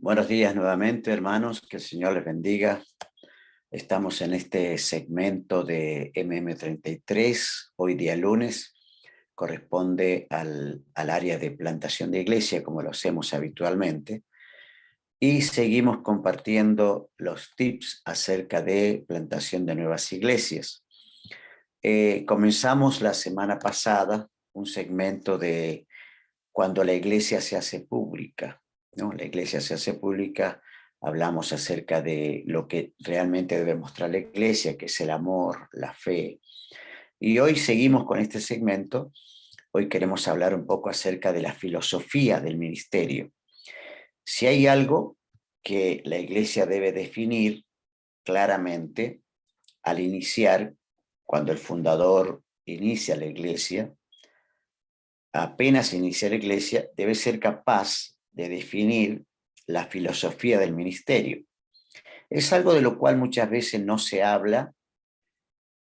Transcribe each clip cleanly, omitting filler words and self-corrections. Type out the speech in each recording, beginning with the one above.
Buenos días nuevamente, hermanos, que el Señor les bendiga. Estamos en este segmento de MM33, hoy día lunes, corresponde al área de plantación de iglesia, como lo hacemos habitualmente, y seguimos compartiendo los tips acerca de plantación de nuevas iglesias. Comenzamos la semana pasada un segmento de cuando la iglesia se hace pública, ¿no? La iglesia se hace pública, hablamos acerca de lo que realmente debe mostrar la iglesia, que es el amor, la fe. Y hoy seguimos con este segmento. Hoy queremos hablar un poco acerca de la filosofía del ministerio. Si hay algo que la iglesia debe definir claramente al iniciar, cuando el fundador inicia la iglesia, apenas inicia la iglesia, debe ser capaz de definir la filosofía del ministerio. Es algo de lo cual muchas veces no se habla,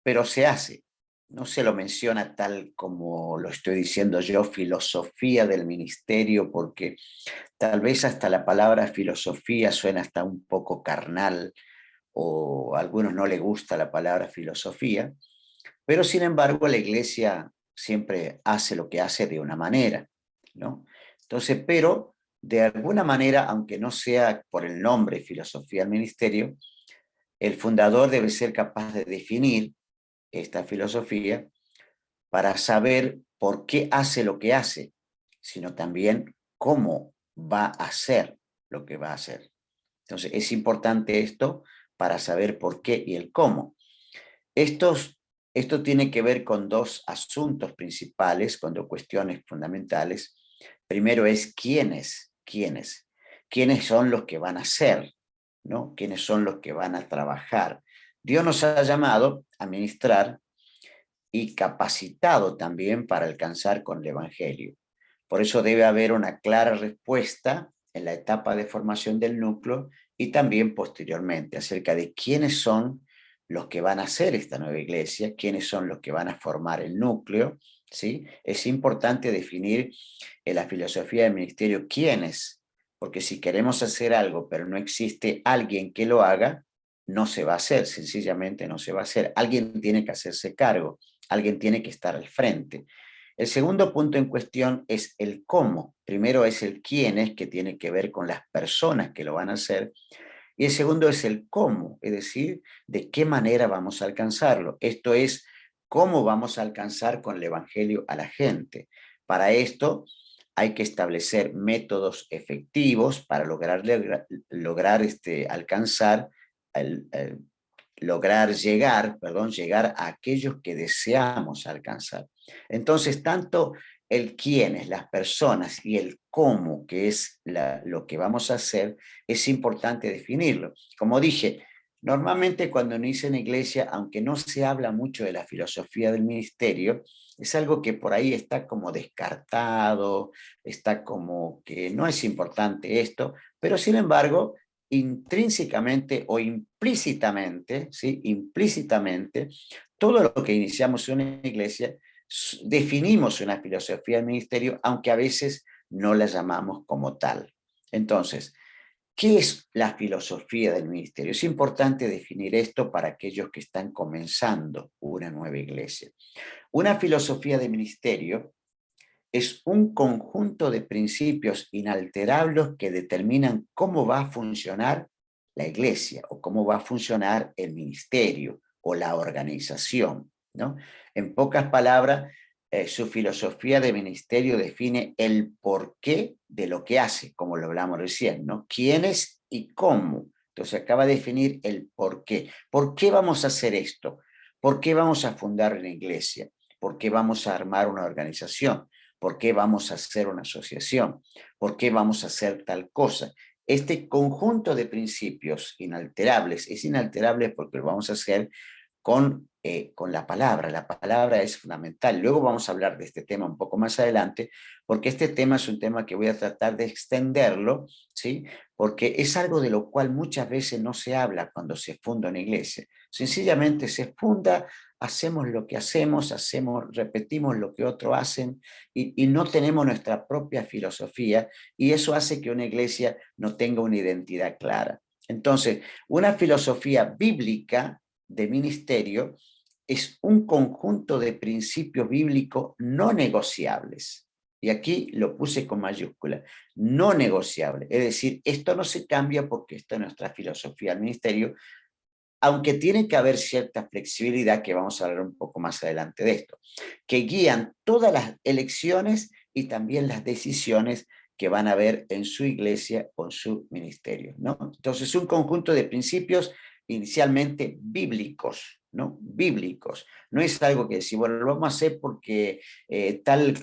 pero se hace. No se lo menciona tal como lo estoy diciendo yo, filosofía del ministerio, porque tal vez hasta la palabra filosofía suena hasta un poco carnal, o a algunos no les gusta la palabra filosofía, pero sin embargo la iglesia siempre hace lo que hace de una manera, ¿no? Entonces, pero de alguna manera, aunque no sea por el nombre filosofía del ministerio, el fundador debe ser capaz de definir esta filosofía para saber por qué hace lo que hace, sino también cómo va a hacer lo que va a hacer. Entonces, es importante esto para saber por qué y el cómo. Esto tiene que ver con dos asuntos principales, con dos cuestiones fundamentales. Primero es quiénes son los que van a ser, ¿no? Quiénes son los que van a trabajar. Dios nos ha llamado a ministrar y capacitado también para alcanzar con el Evangelio. Por eso debe haber una clara respuesta en la etapa de formación del núcleo y también posteriormente acerca de quiénes son los que van a hacer esta nueva iglesia, quiénes son los que van a formar el núcleo, ¿sí? Es importante definir en la filosofía del ministerio quiénes, porque si queremos hacer algo pero no existe alguien que lo haga, no se va a hacer, sencillamente no se va a hacer. Alguien tiene que hacerse cargo, alguien tiene que estar al frente. El segundo punto en cuestión es el cómo. Primero es el quiénes, que tiene que ver con las personas que lo van a hacer, y el segundo es el cómo, es decir, de qué manera vamos a alcanzarlo. Esto es, cómo vamos a alcanzar con el Evangelio a la gente. Para esto hay que establecer métodos efectivos para lograr alcanzar, llegar a aquellos que deseamos alcanzar. Entonces, tanto el quiénes, las personas, y el cómo, que es lo que vamos a hacer, es importante definirlo. Como dije, normalmente cuando inicia en iglesia, aunque no se habla mucho de la filosofía del ministerio, es algo que por ahí está como descartado, está como que no es importante esto, pero sin embargo, intrínsecamente o implícitamente, ¿sí? Implícitamente, todo lo que iniciamos en una iglesia, definimos una filosofía del ministerio, aunque a veces no la llamamos como tal. Entonces, ¿qué es la filosofía del ministerio? Es importante definir esto para aquellos que están comenzando una nueva iglesia. Una filosofía de ministerio es un conjunto de principios inalterables que determinan cómo va a funcionar la iglesia o cómo va a funcionar el ministerio o la organización, ¿no? En pocas palabras, su filosofía de ministerio define el porqué de lo que hace, como lo hablamos recién, ¿no? ¿Quién es y cómo? Entonces acaba de definir el porqué. ¿Por qué vamos a hacer esto? ¿Por qué vamos a fundar una iglesia? ¿Por qué vamos a armar una organización? ¿Por qué vamos a hacer una asociación? ¿Por qué vamos a hacer tal cosa? Este conjunto de principios inalterables es inalterable porque lo vamos a hacer con la palabra. La palabra es fundamental. Luego vamos a hablar de este tema un poco más adelante, porque este tema es un tema que voy a tratar de extenderlo, ¿sí? Porque es algo de lo cual muchas veces no se habla cuando se funda una iglesia. Sencillamente se funda, hacemos lo que hacemos, repetimos lo que otros hacen y no tenemos nuestra propia filosofía, y eso hace que una iglesia no tenga una identidad clara. Entonces, una filosofía bíblica de ministerio es un conjunto de principios bíblicos no negociables. Y aquí lo puse con mayúscula, no negociable. Es decir, esto no se cambia porque esta es nuestra filosofía del ministerio, aunque tiene que haber cierta flexibilidad, que vamos a hablar un poco más adelante de esto, que guían todas las elecciones y también las decisiones que van a haber en su iglesia o en su ministerio, ¿no? Entonces, un conjunto de principios inicialmente bíblicos, ¿no? Bíblicos. No es algo que decir, bueno, lo vamos a hacer porque tal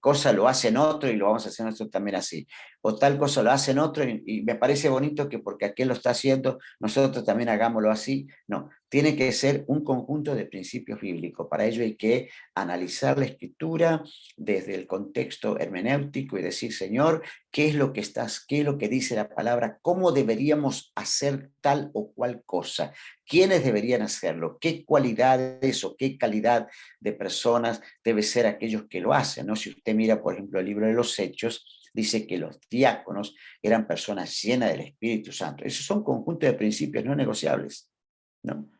cosa lo hacen otro y lo vamos a hacer nosotros también así. O tal cosa lo hacen otro y me parece bonito que porque aquel lo está haciendo, nosotros también hagámoslo así. No, tiene que ser un conjunto de principios bíblicos. Para ello hay que analizar la escritura desde el contexto hermenéutico y decir, Señor, ¿qué es lo que dice la palabra? ¿Cómo deberíamos hacer tal o cual cosa? ¿Quiénes deberían hacerlo? ¿Qué cualidades o qué calidad de personas debe ser aquellos que lo hacen, ¿no? Si usted mira, por ejemplo, el libro de los Hechos, dice que los diáconos eran personas llenas del Espíritu Santo. Esos son conjuntos de principios no negociables, ¿no?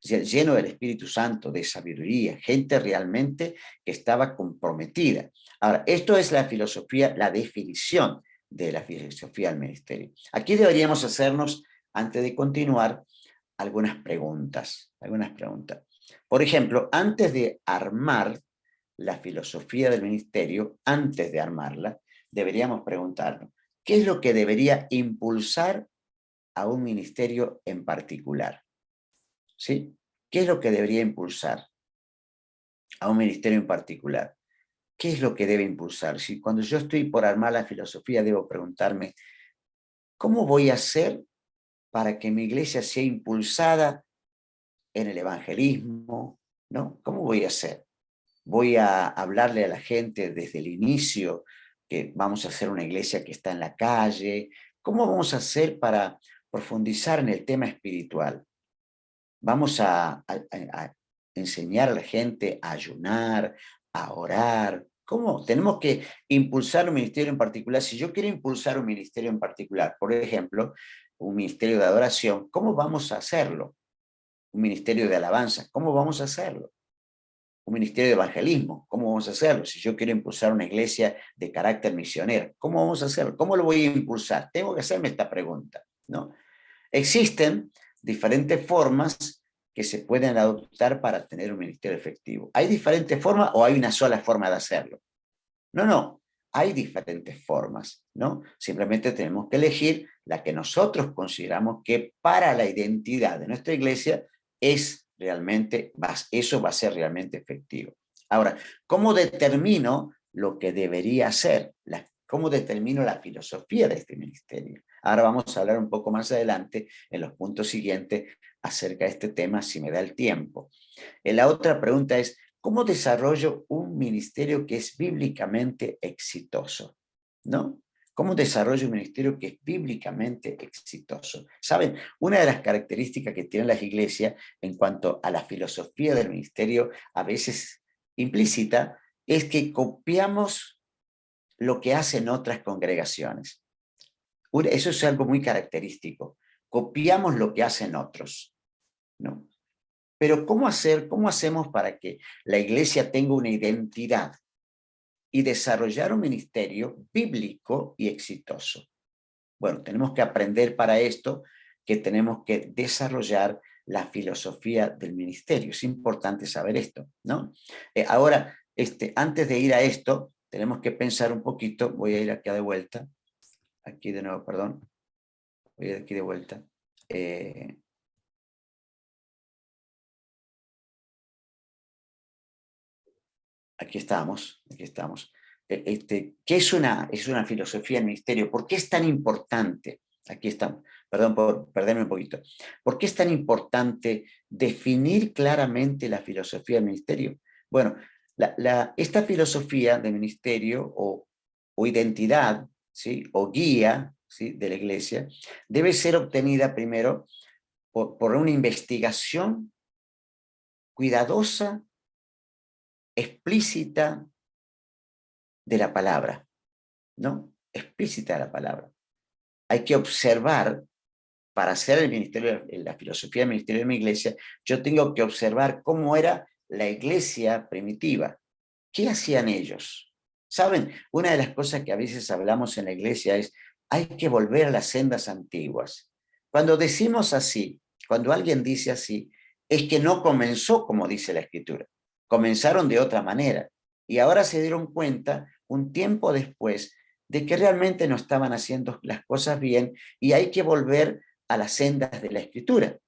Lleno del Espíritu Santo, de sabiduría, gente realmente que estaba comprometida. Ahora, esto es la filosofía, la definición de la filosofía del ministerio. Aquí deberíamos hacernos, antes de continuar, algunas preguntas. Por ejemplo, antes de armar la filosofía del ministerio, antes de armarla, deberíamos preguntarnos, ¿qué es lo que debería impulsar a un ministerio en particular? ¿Sí? ¿Qué es lo que debería impulsar a un ministerio en particular? ¿Qué es lo que debe impulsar? Si cuando yo estoy por armar la filosofía debo preguntarme, ¿cómo voy a hacer para que mi iglesia sea impulsada en el evangelismo? ¿No? ¿Cómo voy a hacer? Voy a hablarle a la gente desde el inicio que vamos a hacer una iglesia que está en la calle. ¿Cómo vamos a hacer para profundizar en el tema espiritual? Vamos a enseñar a la gente a ayunar, a orar. ¿Cómo? Tenemos que impulsar un ministerio en particular. Si yo quiero impulsar un ministerio en particular, por ejemplo, un ministerio de adoración, ¿cómo vamos a hacerlo? Un ministerio de alabanza, ¿cómo vamos a hacerlo? Un ministerio de evangelismo, ¿cómo vamos a hacerlo? Si yo quiero impulsar una iglesia de carácter misionero, ¿cómo vamos a hacerlo? ¿Cómo lo voy a impulsar? Tengo que hacerme esta pregunta, ¿no? Existen diferentes formas que se pueden adoptar para tener un ministerio efectivo. ¿Hay diferentes formas o hay una sola forma de hacerlo? No, no, hay diferentes formas, ¿no? Simplemente tenemos que elegir la que nosotros consideramos que para la identidad de nuestra iglesia es realmente, eso va a ser realmente efectivo. Ahora, ¿cómo determino lo que debería hacer? ¿Cómo determino la filosofía de este ministerio? Ahora vamos a hablar un poco más adelante, en los puntos siguientes, acerca de este tema, si me da el tiempo. La otra pregunta es, ¿cómo desarrollo un ministerio que es bíblicamente exitoso? ¿No? ¿Cómo desarrollo un ministerio que es bíblicamente exitoso? ¿Saben? Una de las características que tienen las iglesias en cuanto a la filosofía del ministerio, a veces implícita, es que copiamos lo que hacen otras congregaciones. Eso es algo muy característico. Copiamos lo que hacen otros, ¿no? Pero ¿cómo hacemos para que la iglesia tenga una identidad y desarrollar un ministerio bíblico y exitoso? Bueno, tenemos que aprender para esto que tenemos que desarrollar la filosofía del ministerio. Es importante saber esto, ¿no? Ahora, antes de ir a esto, tenemos que pensar un poquito, voy a ir aquí de vuelta, aquí de nuevo, perdón, voy a ir aquí de vuelta. Aquí estamos, aquí estamos. ¿Qué es una filosofía del ministerio? ¿Por qué es tan importante? Aquí estamos, perdón por perderme un poquito. ¿Por qué es tan importante definir claramente la filosofía del ministerio? Bueno, esta filosofía del ministerio o identidad, ¿sí? O guía, ¿sí? De la iglesia, debe ser obtenida primero por una investigación cuidadosa, explícita de la palabra, ¿no? Explícita de la palabra. Hay que observar, para hacer el ministerio, la filosofía del ministerio de mi iglesia, yo tengo que observar cómo era la iglesia primitiva. ¿Qué hacían ellos? ¿Saben? Una de las cosas que a veces hablamos en la iglesia es, hay que volver a las sendas antiguas. Cuando decimos así, cuando alguien dice así, es que no comenzó como dice la Escritura. Comenzaron de otra manera. Y ahora se dieron cuenta, un tiempo después, de que realmente no estaban haciendo las cosas bien y hay que volver a las sendas de la Escritura.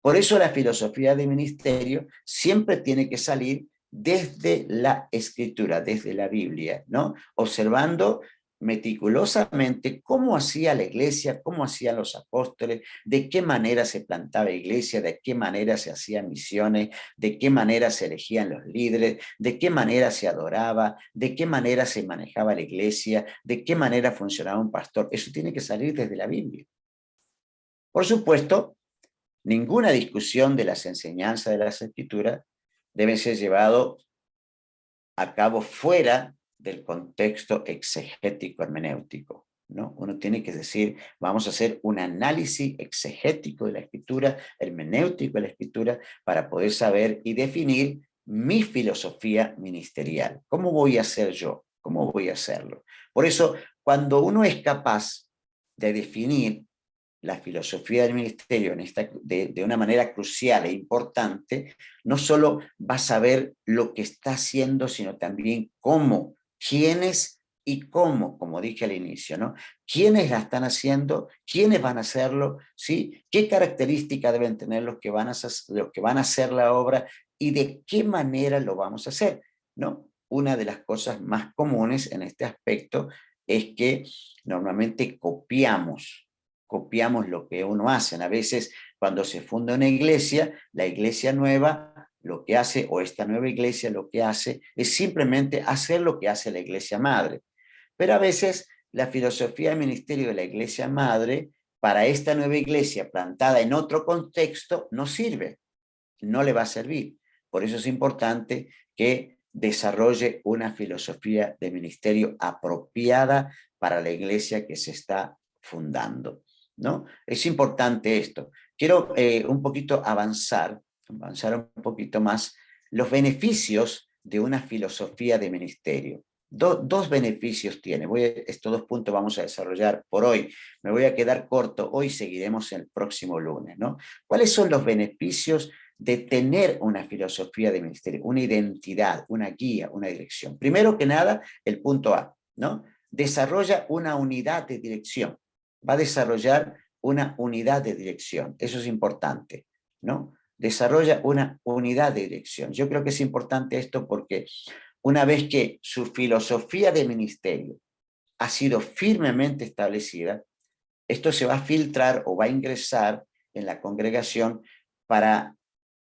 Por eso la filosofía de ministerio siempre tiene que salir desde la Escritura, desde la Biblia, ¿no? Observando meticulosamente cómo hacía la iglesia, cómo hacían los apóstoles, de qué manera se plantaba iglesia, de qué manera se hacían misiones, de qué manera se elegían los líderes, de qué manera se adoraba, de qué manera se manejaba la iglesia, de qué manera funcionaba un pastor. Eso tiene que salir desde la Biblia. Por supuesto, ninguna discusión de las enseñanzas de las Escrituras debe ser llevado a cabo fuera del contexto exegético hermenéutico, ¿no? Uno tiene que decir, vamos a hacer un análisis exegético de la Escritura, hermenéutico de la Escritura, para poder saber y definir mi filosofía ministerial. ¿Cómo voy a hacer yo? ¿Cómo voy a hacerlo? Por eso, cuando uno es capaz de definir la filosofía del ministerio de una manera crucial e importante, no solo va a saber lo que está haciendo, sino también cómo, quiénes y cómo, como dije al inicio, ¿no? ¿Quiénes la están haciendo? ¿Quiénes van a hacerlo? ¿Sí? ¿Qué características deben tener los que van a hacer la obra? ¿Y de qué manera lo vamos a hacer? ¿No? Una de las cosas más comunes en este aspecto es que normalmente copiamos lo que uno hace. A veces, cuando se funda una iglesia, la iglesia nueva lo que hace, o esta nueva iglesia lo que hace, es simplemente hacer lo que hace la iglesia madre. Pero a veces la filosofía de ministerio de la iglesia madre, para esta nueva iglesia plantada en otro contexto, no sirve, no le va a servir. Por eso es importante que desarrolle una filosofía de ministerio apropiada para la iglesia que se está fundando, ¿no? Es importante esto. Quiero un poquito avanzar un poquito más los beneficios de una filosofía de ministerio. Dos beneficios tiene. Estos 2 puntos vamos a desarrollar por hoy. Me voy a quedar corto. Hoy seguiremos el próximo lunes, ¿no? ¿Cuáles son los beneficios de tener una filosofía de ministerio, una identidad, una guía, una dirección? Primero que nada, el punto A, ¿no? Desarrolla una unidad de dirección. Va a desarrollar una unidad de dirección. Eso es importante, ¿no? Desarrolla una unidad de dirección. Yo creo que es importante esto porque una vez que su filosofía de ministerio ha sido firmemente establecida, esto se va a filtrar o va a ingresar en la congregación para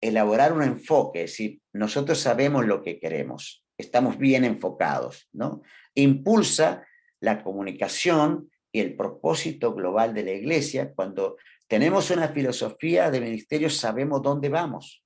elaborar un enfoque, es decir, nosotros sabemos lo que queremos, estamos bien enfocados, ¿no? Impulsa la comunicación y el propósito global de la iglesia. Cuando tenemos una filosofía de ministerio, sabemos dónde vamos,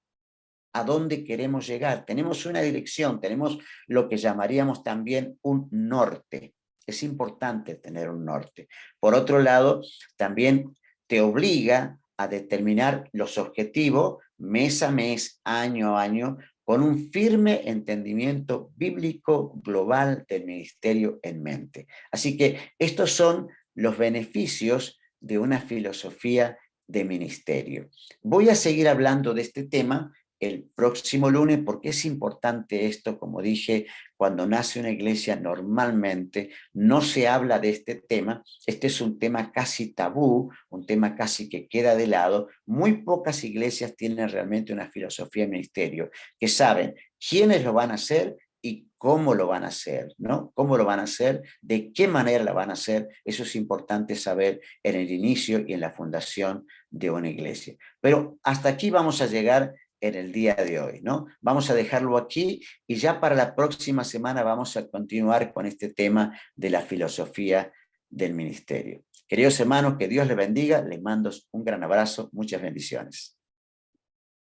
a dónde queremos llegar, tenemos una dirección, tenemos lo que llamaríamos también un norte. Es importante tener un norte. Por otro lado, también te obliga a determinar los objetivos mes a mes, año a año, con un firme entendimiento bíblico global del ministerio en mente. Así que estos son los beneficios de una filosofía de ministerio. Voy a seguir hablando de este tema el próximo lunes, porque es importante esto, como dije, cuando nace una iglesia normalmente no se habla de este tema. Este es un tema casi tabú, un tema casi que queda de lado. Muy pocas iglesias tienen realmente una filosofía de ministerio, que saben quiénes lo van a hacer y cómo lo van a hacer, ¿no? ¿Cómo lo van a hacer? ¿De qué manera lo van a hacer? Eso es importante saber en el inicio y en la fundación de una iglesia. Pero hasta aquí vamos a llegar en el día de hoy, ¿no? Vamos a dejarlo aquí y ya para la próxima semana vamos a continuar con este tema de la filosofía del ministerio. Queridos hermanos, que Dios les bendiga, les mando un gran abrazo, muchas bendiciones.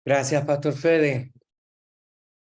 Gracias, Pastor Fede.